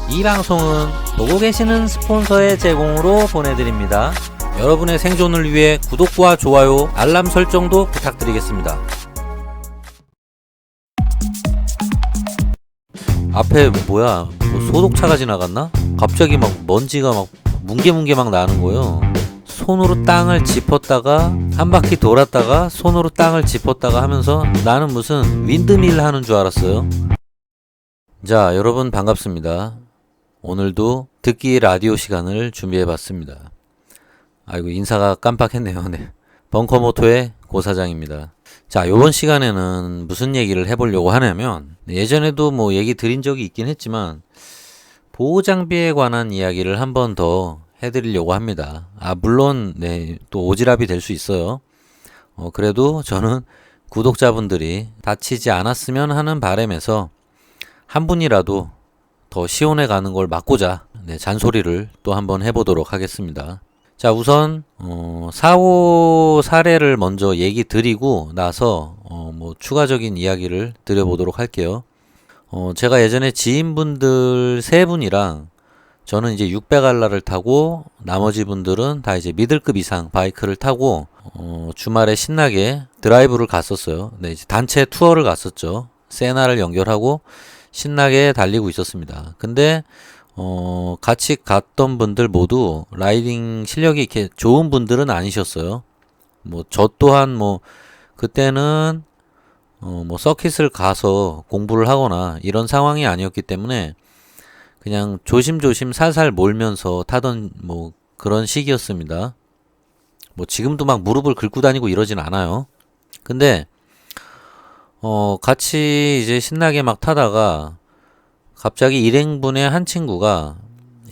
이 방송은 보고 계시는 스폰서의 제공으로 보내드립니다. 여러분의 생존을 위해 구독과 좋아요, 알람 설정도 부탁드리겠습니다. 앞에 뭐야, 소독차가 지나갔나? 갑자기 막 먼지가 막 뭉게뭉게 막 나는 거예요. 손으로 땅을 짚었다가 한 바퀴 돌았다가 손으로 땅을 짚었다가 하면서 나는 무슨 윈드밀 하는 줄 알았어요. 자, 여러분 반갑습니다. 오늘도 듣기 라디오 시간을 준비해봤습니다. 아이고, 인사가 깜빡했네요. 네. 벙커모토의 고사장입니다. 자, 요번 시간에는 무슨 얘기를 해보려고 하냐면, 예전에도 뭐 얘기 드린 적이 있긴 했지만 보호장비에 관한 이야기를 한 번 더 해드리려고 합니다. 물론 또 오지랖이 될 수 있어요. 그래도 저는 구독자분들이 다치지 않았으면 하는 바람에서 한 분이라도 더 시원해 가는 걸 막고자 잔소리를 또 한번 해보도록 하겠습니다. 자, 우선 사고 사례를 먼저 얘기 드리고 나서 뭐 추가적인 이야기를 드려보도록 할게요. 제가 예전에 지인분들 세 분이랑 저는 이제 600알라를 타고 나머지 분들은 다 이제 미들급 이상 바이크를 타고 주말에 신나게 드라이브를 갔었어요. 네, 이제 단체 투어를 갔었죠. 세나를 연결하고 신나게 달리고 있었습니다. 근데 같이 갔던 분들 모두 라이딩 실력이 이렇게 좋은 분들은 아니셨어요. 뭐 저 또한 뭐 그때는 뭐 서킷을 가서 공부를 하거나 이런 상황이 아니었기 때문에 그냥 조심조심 살살 몰면서 타던 뭐 그런 시기였습니다. 뭐 지금도 막 무릎을 긁고 다니고 이러진 않아요. 근데 같이 이제 신나게 막 타다가 갑자기 일행분의 한 친구가,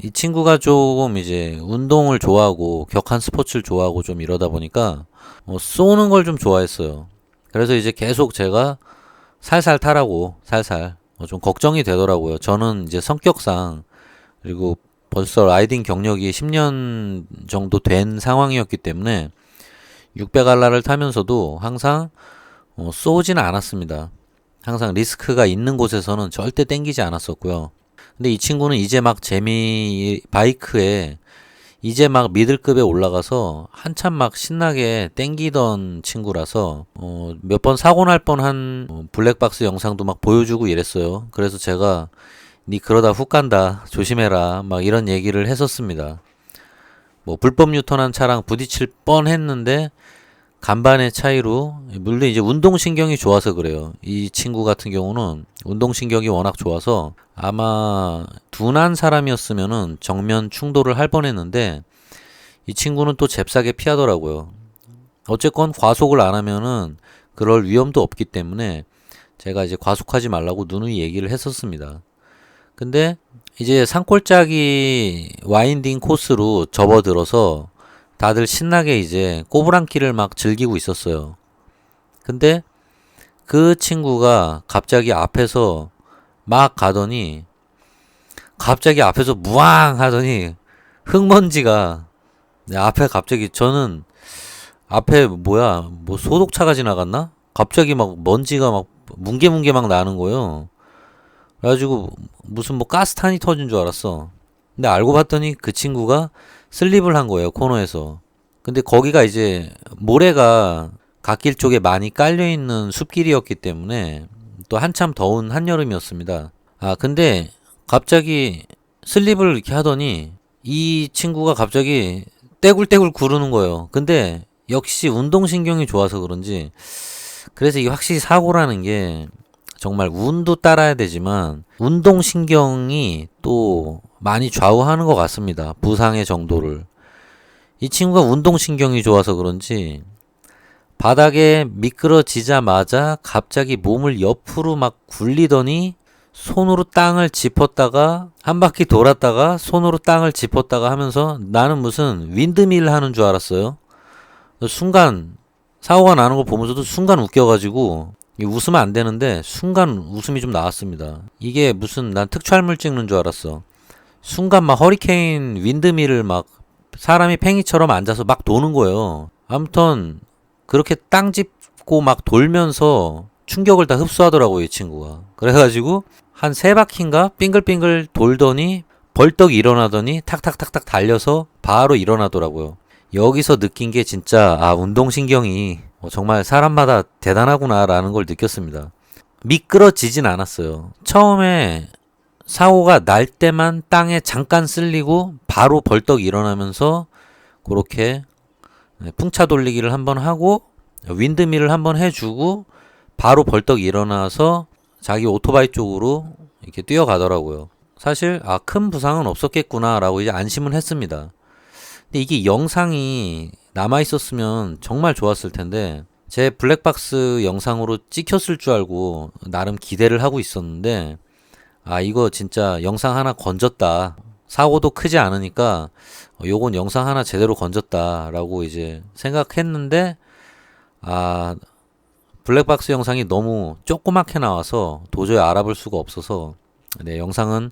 이 친구가 조금 이제 운동을 좋아하고 격한 스포츠를 좋아하고 좀 이러다 보니까 쏘는 걸 좀 좋아했어요. 그래서 이제 계속 제가 살살 타라고 살살 좀 걱정이 되더라고요. 저는 이제 성격상, 그리고 벌써 라이딩 경력이 10년 정도 된 상황이었기 때문에 600알라를 타면서도 항상 쏘지는 않았습니다. 항상 리스크가 있는 곳에서는 절대 땡기지 않았었고요. 근데 이 친구는 이제 막 바이크에 이제 막 미들급에 올라가서 한참 막 신나게 땡기던 친구라서 몇 번 사고 날 뻔한 블랙박스 영상도 막 보여주고 이랬어요. 그래서 제가 니 그러다 훅 간다 조심해라 막 이런 얘기를 했었습니다. 뭐 불법 유턴한 차랑 부딪힐 뻔했는데 간반의 차이로, 물론 이제 운동신경이 좋아서 그래요. 이 친구 같은 경우는 운동신경이 워낙 좋아서 아마 둔한 사람이었으면은 정면 충돌을 할 뻔했는데 이 친구는 또 잽싸게 피하더라고요. 어쨌건 과속을 안 하면은 그럴 위험도 없기 때문에 제가 이제 과속하지 말라고 누누이 얘기를 했었습니다. 근데 이제 산골짜기 와인딩 코스로 접어들어서 다들 신나게 이제 꼬부랑길을 막 즐기고 있었어요. 근데 그 친구가 갑자기 앞에서 막 가더니 갑자기 앞에서 무앙 하더니 흙먼지가 내 앞에 갑자기, 저는 앞에 뭐야 뭐 소독차가 지나갔나? 갑자기 막 먼지가 막 뭉게뭉게 막 나는 거예요. 그래가지고 무슨 뭐 가스탄이 터진 줄 알았어. 근데 알고 봤더니 그 친구가 슬립을 한 거예요, 코너에서. 근데 거기가 이제 모래가 갓길 쪽에 많이 깔려있는 숲길이었기 때문에 또 한참 더운 한여름이었습니다. 근데 갑자기 슬립을 이렇게 하더니 이 친구가 갑자기 떼굴떼굴 구르는 거예요. 근데 역시 운동신경이 좋아서 그런지, 그래서 이게 확실히 사고라는 게 정말 운도 따라야 되지만 운동신경이 또 많이 좌우하는 것 같습니다. 부상의 정도를. 이 친구가 운동신경이 좋아서 그런지 바닥에 미끄러지자마자 갑자기 몸을 옆으로 막 굴리더니 손으로 땅을 짚었다가 한 바퀴 돌았다가 손으로 땅을 짚었다가 하면서 나는 무슨 윈드밀 하는 줄 알았어요. 순간 사고가 나는 거 보면서도 순간 웃겨가지고, 웃으면 안 되는데 순간 웃음이 좀 나왔습니다. 이게 무슨, 난 특촬물 찍는 줄 알았어. 순간 막 허리케인 윈드밀을 막 사람이 팽이처럼 앉아서 막 도는 거예요. 아무튼 그렇게 땅 짚고 막 돌면서 충격을 다 흡수하더라고요, 이 친구가. 그래가지고 한 세 바퀴인가 빙글빙글 돌더니 벌떡 일어나더니 탁탁탁탁 달려서 바로 일어나더라고요. 여기서 느낀 게 진짜 운동신경이 정말 사람마다 대단하구나라는 걸 느꼈습니다. 미끄러지진 않았어요. 처음에 사고가 날 때만 땅에 잠깐 쓸리고 바로 벌떡 일어나면서 그렇게 풍차 돌리기를 한번 하고 윈드밀을 한번 해주고 바로 벌떡 일어나서 자기 오토바이 쪽으로 이렇게 뛰어가더라고요. 사실 큰 부상은 없었겠구나라고 이제 안심은 했습니다. 근데 이게 영상이 남아 있었으면 정말 좋았을 텐데 제 블랙박스 영상으로 찍혔을 줄 알고 나름 기대를 하고 있었는데 이거 진짜 영상 하나 건졌다. 사고도 크지 않으니까 요건 영상 하나 제대로 건졌다라고 이제 생각했는데 블랙박스 영상이 너무 조그맣게 나와서 도저히 알아볼 수가 없어서 영상은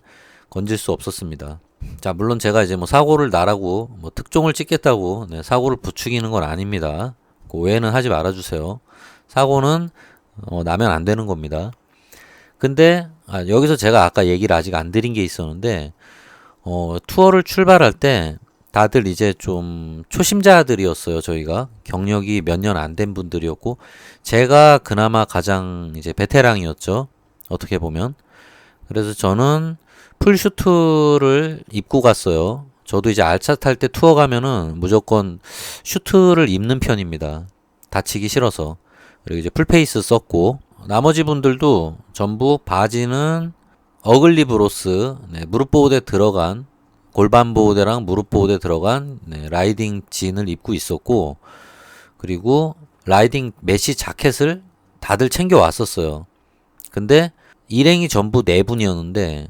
건질 수 없었습니다. 자, 물론 제가 이제 사고를 나라고 특종을 찍겠다고 사고를 부추기는 건 아닙니다. 그 오해는 하지 말아주세요. 사고는 나면 안 되는 겁니다. 근데 여기서 제가 아까 얘기를 아직 안 드린 게 있었는데 투어를 출발할 때 다들 이제 좀 초심자들이었어요. 저희가 경력이 몇 년 안 된 분들이었고 제가 그나마 가장 이제 베테랑이었죠. 어떻게 보면. 그래서 저는 풀 슈트를 입고 갔어요. 저도 이제 알차 탈 때 투어 가면은 무조건 슈트를 입는 편입니다. 다치기 싫어서. 그리고 이제 풀페이스 썼고 나머지 분들도 전부 바지는 어글리 브로스, 무릎 보호대 들어간 골반 보호대랑 무릎 보호대 들어간 라이딩 진을 입고 있었고 그리고 라이딩 메쉬 자켓을 다들 챙겨 왔었어요. 근데 일행이 전부 4분이었는데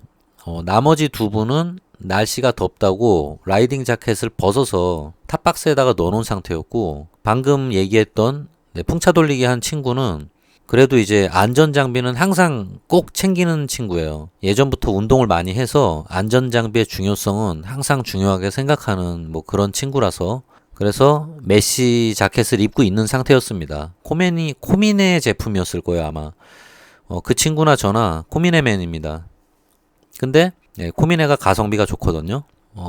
나머지 2분은 날씨가 덥다고 라이딩 자켓을 벗어서 탑박스에다가 넣어놓은 상태였고 방금 얘기했던 풍차 돌리기 한 친구는 그래도 이제 안전장비는 항상 꼭 챙기는 친구예요. 예전부터 운동을 많이 해서 안전장비의 중요성은 항상 중요하게 생각하는 그런 친구라서 그래서 메쉬 자켓을 입고 있는 상태였습니다. 코미네 제품이었을 거예요 아마. 그 친구나 저나 코미네맨입니다. 근데 코미네가 가성비가 좋거든요.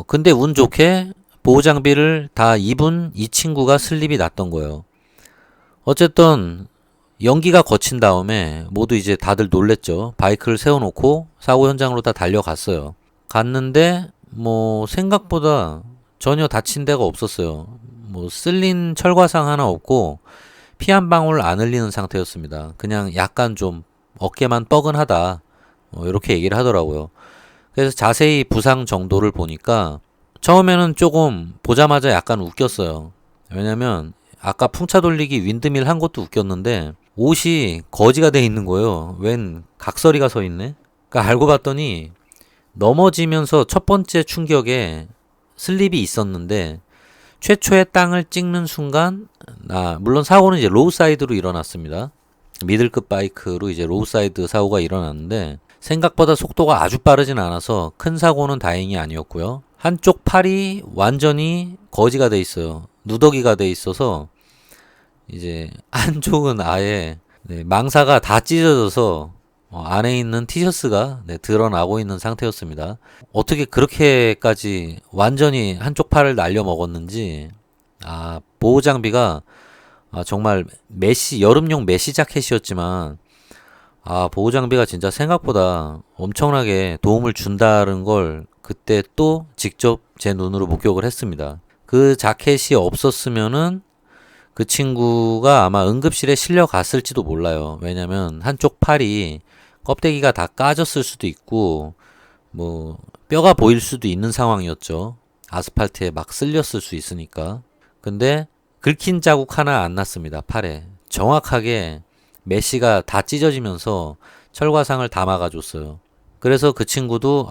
근데 운 좋게 보호장비를 다 입은 이 친구가 슬립이 났던 거예요. 어쨌든 연기가 거친 다음에 모두 이제 다들 놀랬죠. 바이크를 세워놓고 사고 현장으로 다 달려갔어요. 갔는데 생각보다 전혀 다친 데가 없었어요. 쓸린 철과상 하나 없고 피 한 방울 안 흘리는 상태였습니다. 그냥 약간 좀 어깨만 뻐근하다 이렇게 얘기를 하더라고요. 그래서 자세히 부상 정도를 보니까 처음에는 조금 보자마자 약간 웃겼어요. 왜냐면 아까 풍차 돌리기 윈드밀 한 것도 웃겼는데 옷이 거지가 돼 있는 거예요. 웬 각설이가 서 있네? 그러니까 알고 봤더니 넘어지면서 첫 번째 충격에 슬립이 있었는데 최초의 땅을 찍는 순간 물론 사고는 이제 로우 사이드로 일어났습니다. 미들급 바이크로 이제 로우 사이드 사고가 일어났는데 생각보다 속도가 아주 빠르진 않아서 큰 사고는 다행히 아니었고요. 한쪽 팔이 완전히 거지가 돼 있어요. 누더기가 돼 있어서 이제 한쪽은 아예 망사가 다 찢어져서 안에 있는 티셔츠가 드러나고 있는 상태였습니다. 어떻게 그렇게까지 완전히 한쪽 팔을 날려 먹었는지 보호 장비가 정말 여름용 메쉬 자켓이었지만 보호 장비가 진짜 생각보다 엄청나게 도움을 준다는 걸 그때 또 직접 제 눈으로 목격을 했습니다. 그 자켓이 없었으면은 그 친구가 아마 응급실에 실려갔을지도 몰라요. 왜냐면 한쪽 팔이 껍데기가 다 까졌을 수도 있고 뼈가 보일 수도 있는 상황이었죠. 아스팔트에 막 쓸렸을 수 있으니까. 근데 긁힌 자국 하나 안 났습니다. 팔에. 정확하게 메쉬가 다 찢어지면서 철과상을 다 막아줬어요. 그래서 그 친구도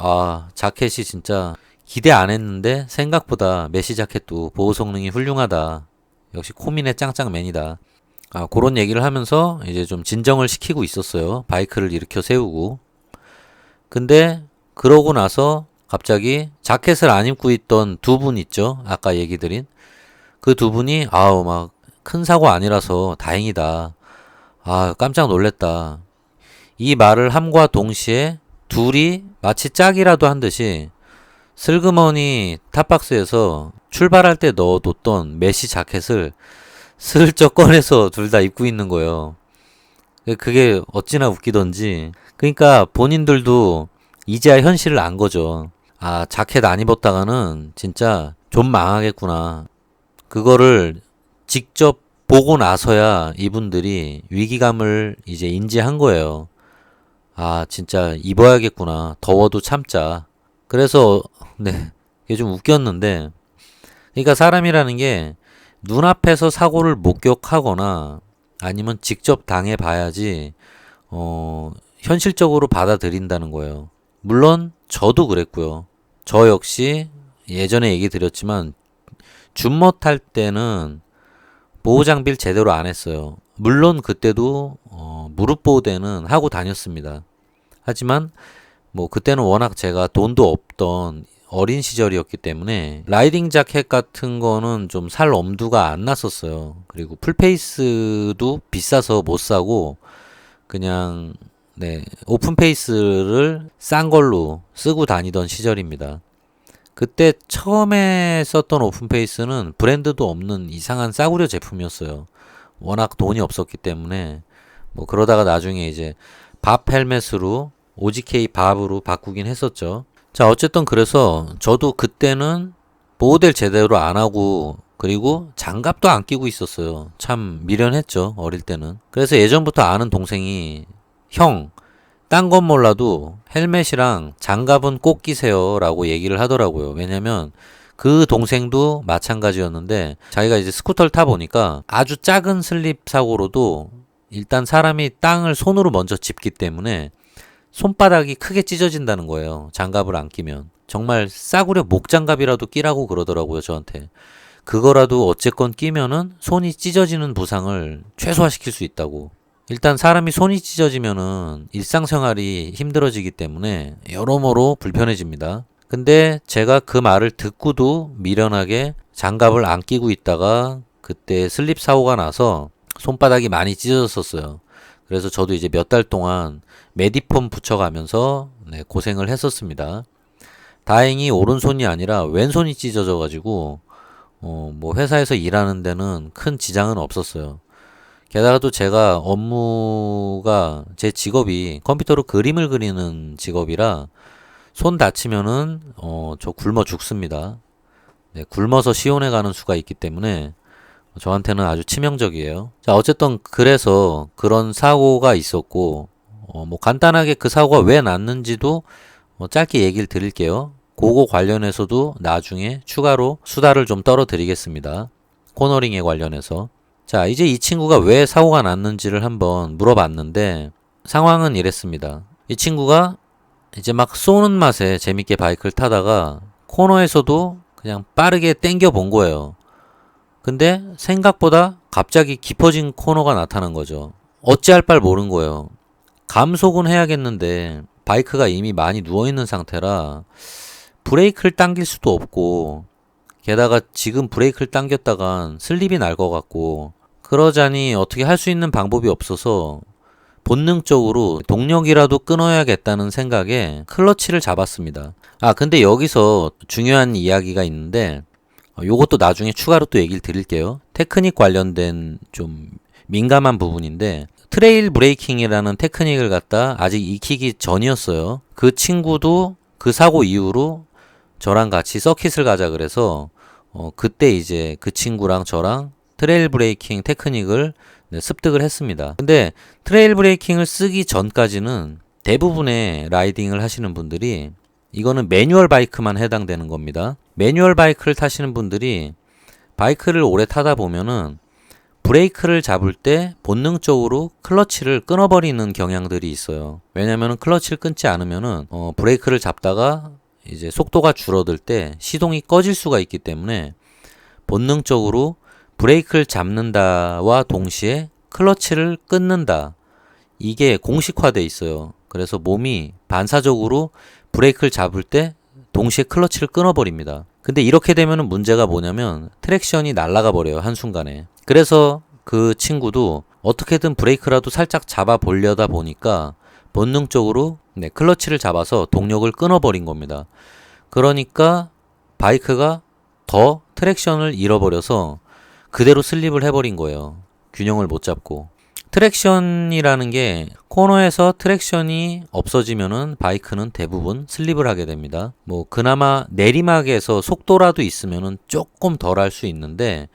자켓이 진짜 기대 안 했는데 생각보다 메쉬 자켓도 보호 성능이 훌륭하다. 역시 코미네 짱짱맨이다. 그런 얘기를 하면서 이제 좀 진정을 시키고 있었어요. 바이크를 일으켜 세우고. 근데 그러고 나서 갑자기 자켓을 안 입고 있던 2분 있죠. 아까 얘기 드린. 그 2분이 막 큰 사고 아니라서 다행이다. 깜짝 놀랬다. 이 말을 함과 동시에 둘이 마치 짝이라도 한 듯이 슬그머니 탑박스에서 출발할 때 넣어뒀던 메시 자켓을 슬쩍 꺼내서 둘 다 입고 있는 거예요. 그게 어찌나 웃기던지. 그러니까 본인들도 이제야 현실을 안 거죠. 아, 자켓 안 입었다가는 진짜 좀 망하겠구나. 그거를 직접 보고 나서야 이분들이 위기감을 이제 인지한 거예요. 아, 진짜 입어야겠구나. 더워도 참자. 그래서, 네, 이게 좀 웃겼는데, 그러니까 사람이라는 게 눈앞에서 사고를 목격하거나 아니면 직접 당해봐야지, 현실적으로 받아들인다는 거예요. 물론, 저도 그랬고요. 저 역시 예전에 얘기 드렸지만, 줌머 탈 때는 보호 장비를 제대로 안 했어요. 물론 그때도 무릎 보호대는 하고 다녔습니다. 하지만 뭐 그때는 워낙 제가 돈도 없던 어린 시절이었기 때문에 라이딩 자켓 같은 거는 좀 살 엄두가 안 났었어요. 그리고 풀페이스도 비싸서 못 사고 그냥 네, 오픈 페이스를 싼 걸로 쓰고 다니던 시절입니다. 그때 처음에 썼던 오픈페이스는 브랜드도 없는 이상한 싸구려 제품이었어요. 워낙 돈이 없었기 때문에 뭐 그러다가 나중에 이제 밥 헬멧으로 OGK 밥으로 바꾸긴 했었죠. 자, 어쨌든 그래서 저도 그때는 보호대를 제대로 안 하고 그리고 장갑도 안 끼고 있었어요. 참 미련했죠, 어릴 때는. 그래서 예전부터 아는 동생이 형, 딴 건 몰라도 헬멧이랑 장갑은 꼭 끼세요 라고 얘기를 하더라고요. 왜냐면 그 동생도 마찬가지였는데 자기가 이제 스쿠터를 타보니까 아주 작은 슬립 사고로도 일단 사람이 땅을 손으로 먼저 짚기 때문에 손바닥이 크게 찢어진다는 거예요. 장갑을 안 끼면. 정말 싸구려 목장갑이라도 끼라고 그러더라고요, 저한테. 그거라도 어쨌건 끼면은 손이 찢어지는 부상을 최소화시킬 수 있다고. 일단 사람이 손이 찢어지면은 일상생활이 힘들어지기 때문에 여러모로 불편해집니다. 근데 제가 그 말을 듣고도 미련하게 장갑을 안 끼고 있다가 그때 슬립 사고가 나서 손바닥이 많이 찢어졌었어요. 그래서 저도 이제 몇 달 동안 메디폼 붙여가면서 네, 고생을 했었습니다. 다행히 오른손이 아니라 왼손이 찢어져가지고 뭐 회사에서 일하는 데는 큰 지장은 없었어요. 게다가 또 제가 업무가 제 직업이 컴퓨터로 그림을 그리는 직업이라 손 다치면은 저 굶어 죽습니다. 네, 굶어서 시온에 가는 수가 있기 때문에 저한테는 아주 치명적이에요. 자, 어쨌든 그래서 그런 사고가 있었고 뭐 간단하게 그 사고가 왜 났는지도 짧게 얘기를 드릴게요. 그거 관련해서도 나중에 추가로 수다를 좀 떨어드리겠습니다. 코너링에 관련해서. 자, 이제 이 친구가 왜 사고가 났는지를 한번 물어봤는데 상황은 이랬습니다. 이 친구가 이제 막 쏘는 맛에 재밌게 바이크를 타다가 코너에서도 그냥 빠르게 땡겨 본 거예요. 근데 생각보다 갑자기 깊어진 코너가 나타난 거죠. 어찌할 바를 모른 거예요. 감속은 해야겠는데 바이크가 이미 많이 누워있는 상태라 브레이크를 당길 수도 없고 게다가 지금 브레이크를 당겼다간 슬립이 날 것 같고 그러자니 어떻게 할 수 있는 방법이 없어서 본능적으로 동력이라도 끊어야겠다는 생각에 클러치를 잡았습니다. 아, 근데 여기서 중요한 이야기가 있는데 요것도 나중에 추가로 또 얘기를 드릴게요. 테크닉 관련된 좀 민감한 부분인데 트레일 브레이킹이라는 테크닉을 갖다 아직 익히기 전이었어요. 그 친구도 그 사고 이후로 저랑 같이 서킷을 가자 그래서 그때 이제 그 친구랑 저랑 트레일 브레이킹 테크닉을 습득을 했습니다. 근데 트레일 브레이킹을 쓰기 전까지는 대부분의 라이딩을 하시는 분들이 이거는 매뉴얼 바이크만 해당되는 겁니다. 매뉴얼 바이크를 타시는 분들이 바이크를 오래 타다 보면은 브레이크를 잡을 때 본능적으로 클러치를 끊어버리는 경향들이 있어요. 왜냐면은 클러치를 끊지 않으면은 브레이크를 잡다가 이제 속도가 줄어들 때 시동이 꺼질 수가 있기 때문에 본능적으로 브레이크를 잡는다와 동시에 클러치를 끊는다. 이게 공식화돼 있어요. 그래서 몸이 반사적으로 브레이크를 잡을 때 동시에 클러치를 끊어버립니다. 근데 이렇게 되면은 문제가 뭐냐면 트랙션이 날아가 버려요. 한순간에. 그래서 그 친구도 어떻게든 브레이크라도 살짝 잡아 보려다 보니까 본능적으로 클러치를 잡아서 동력을 끊어버린 겁니다. 그러니까 바이크가 더 트랙션을 잃어버려서 그대로 슬립을 해버린 거예요. 균형을 못 잡고. 트랙션이라는 게 코너에서 트랙션이 없어지면은 바이크는 대부분 슬립을 하게 됩니다. 뭐 그나마 내리막에서 속도라도 있으면은 조금 덜 할 수 있는데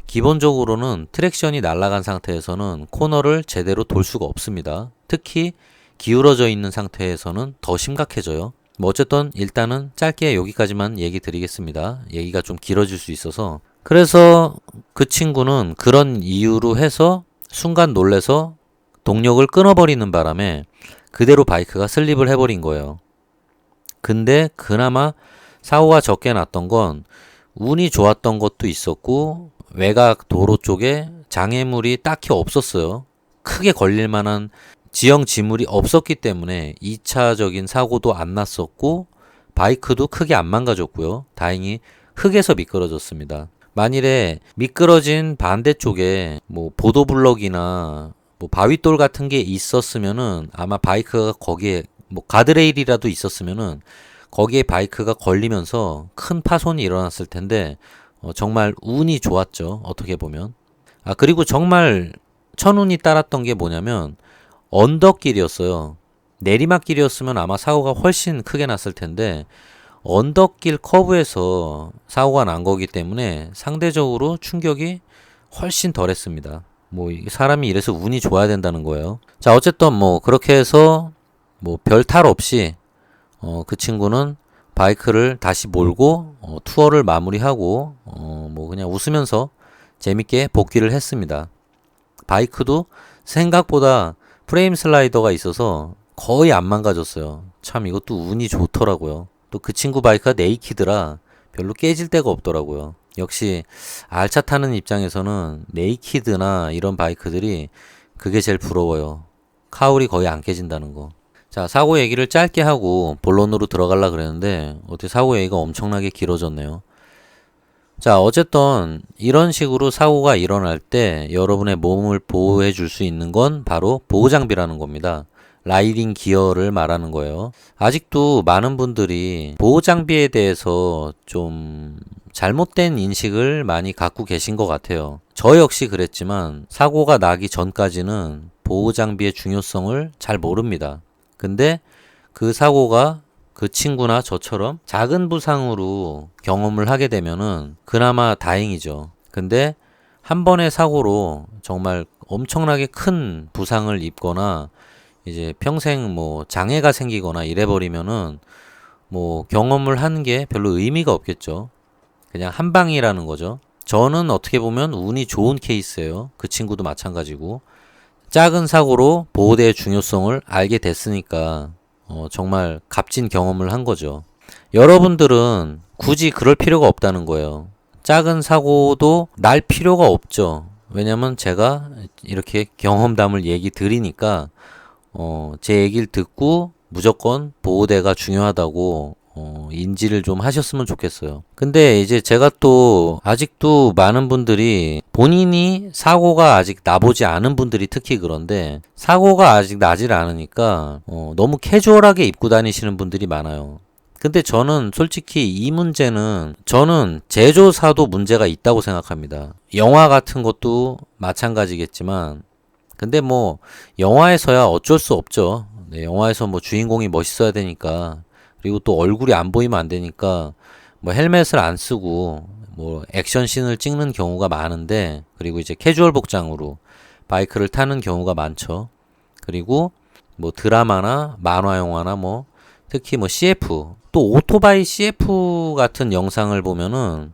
기본적으로는 트랙션이 날아간 상태에서는 코너를 제대로 돌 수가 없습니다. 특히 기울어져 있는 상태에서는 더 심각해져요. 뭐 어쨌든 일단은 짧게 여기까지만 얘기 드리겠습니다. 얘기가 좀 길어질 수 있어서. 그래서 그 친구는 그런 이유로 해서 순간 놀래서 동력을 끊어버리는 바람에 그대로 바이크가 슬립을 해버린 거예요. 근데 그나마 사고가 적게 났던 건 운이 좋았던 것도 있었고 외곽 도로 쪽에 장애물이 딱히 없었어요. 크게 걸릴 만한 지형 지물이 없었기 때문에 2차적인 사고도 안 났었고 바이크도 크게 안 망가졌고요. 다행히 흙에서 미끄러졌습니다. 만일에 미끄러진 반대쪽에 뭐 보도블럭이나 뭐 바위돌 같은 게 있었으면은 아마 바이크가 거기에 뭐 가드레일이라도 있었으면은 거기에 바이크가 걸리면서 큰 파손이 일어났을 텐데 정말 운이 좋았죠. 어떻게 보면. 그리고 정말 천운이 따랐던 게 뭐냐면 언덕길이었어요. 내리막길이었으면 아마 사고가 훨씬 크게 났을 텐데 언덕길 커브에서 사고가 난 거기 때문에 상대적으로 충격이 훨씬 덜했습니다. 뭐 사람이 이래서 운이 좋아야 된다는 거예요. 자, 어쨌든 뭐 그렇게 해서 뭐 별 탈 없이 그 친구는 바이크를 다시 몰고 투어를 마무리하고 뭐 그냥 웃으면서 재밌게 복귀를 했습니다. 바이크도 생각보다 프레임 슬라이더가 있어서 거의 안 망가졌어요. 참 이것도 운이 좋더라고요. 또 그 친구 바이크가 네이키드라 별로 깨질 데가 없더라고요. 역시 알차 타는 입장에서는 네이키드나 이런 바이크들이 그게 제일 부러워요. 카울이 거의 안 깨진다는 거. 자, 사고 얘기를 짧게 하고 본론으로 들어가려고 그랬는데 어떻게 사고 얘기가 엄청나게 길어졌네요. 자, 어쨌든 이런 식으로 사고가 일어날 때 여러분의 몸을 보호해 줄 수 있는 건 바로 보호장비라는 겁니다. 라이딩 기어를 말하는 거예요. 아직도 많은 분들이 보호장비에 대해서 좀 잘못된 인식을 많이 갖고 계신 것 같아요. 저 역시 그랬지만 사고가 나기 전까지는 보호장비의 중요성을 잘 모릅니다. 근데 그 사고가 그 친구나 저처럼 작은 부상으로 경험을 하게 되면은 그나마 다행이죠. 근데 한 번의 사고로 정말 엄청나게 큰 부상을 입거나 이제 평생 뭐 장애가 생기거나 이래버리면은 뭐 경험을 하는 게 별로 의미가 없겠죠. 그냥 한 방이라는 거죠. 저는 어떻게 보면 운이 좋은 케이스예요. 그 친구도 마찬가지고. 작은 사고로 보호대의 중요성을 알게 됐으니까 정말 값진 경험을 한 거죠. 여러분들은 굳이 그럴 필요가 없다는 거예요. 작은 사고도 날 필요가 없죠. 왜냐면 제가 이렇게 경험담을 얘기 드리니까 제 얘기를 듣고 무조건 보호대가 중요하다고 인지를 좀 하셨으면 좋겠어요. 근데 이제 제가 또 아직도 많은 분들이 본인이 사고가 아직 나보지 않은 분들이 특히 그런데 사고가 아직 나질 않으니까 너무 캐주얼하게 입고 다니시는 분들이 많아요. 근데 저는 솔직히 이 문제는 저는 제조사도 문제가 있다고 생각합니다. 영화 같은 것도 마찬가지겠지만 근데 뭐 영화에서야 어쩔 수 없죠. 네, 영화에서 뭐 주인공이 멋있어야 되니까 그리고 또 얼굴이 안 보이면 안 되니까 뭐 헬멧을 안 쓰고 뭐 액션씬을 찍는 경우가 많은데 그리고 이제 캐주얼 복장으로 바이크를 타는 경우가 많죠. 그리고 뭐 드라마나 만화 영화나 뭐 특히 뭐 CF 또 오토바이 CF 같은 영상을 보면은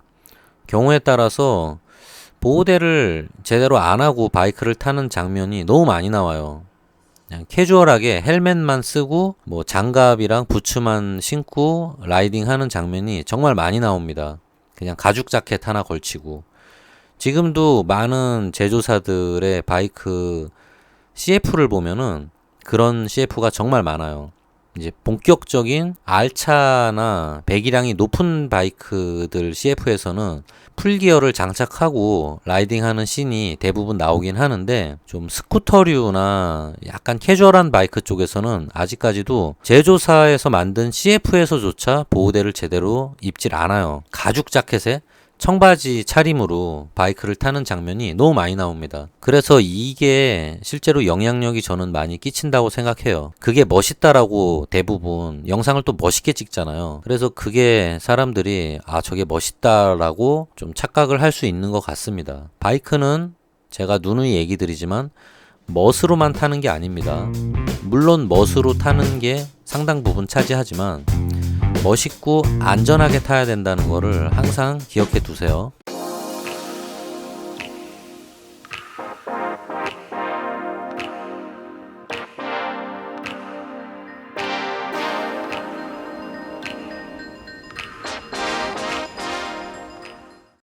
경우에 따라서 보호대를 제대로 안 하고 바이크를 타는 장면이 너무 많이 나와요. 그냥 캐주얼하게 헬멧만 쓰고 뭐 장갑이랑 부츠만 신고 라이딩 하는 장면이 정말 많이 나옵니다. 그냥 가죽 자켓 하나 걸치고. 지금도 많은 제조사들의 바이크 CF를 보면은 그런 CF가 정말 많아요. 이제 본격적인 R차나 배기량이 높은 바이크들 CF에서는 풀기어를 장착하고 라이딩하는 씬이 대부분 나오긴 하는데, 좀 스쿠터류나 약간 캐주얼한 바이크 쪽에서는 아직까지도 제조사에서 만든 CF에서조차 보호대를 제대로 입질 않아요. 가죽 자켓에 청바지 차림으로 바이크를 타는 장면이 너무 많이 나옵니다. 그래서 이게 실제로 영향력이 저는 많이 끼친다고 생각해요. 그게 멋있다라고 대부분 영상을 또 멋있게 찍잖아요. 그래서 그게 사람들이 저게 멋있다라고 좀 착각을 할 수 있는 것 같습니다. 바이크는 제가 누누이 얘기 드리지만 멋으로만 타는 게 아닙니다. 물론 멋으로 타는 게 상당 부분 차지하지만 멋있고 안전하게 타야 된다는 거를 항상 기억해 두세요.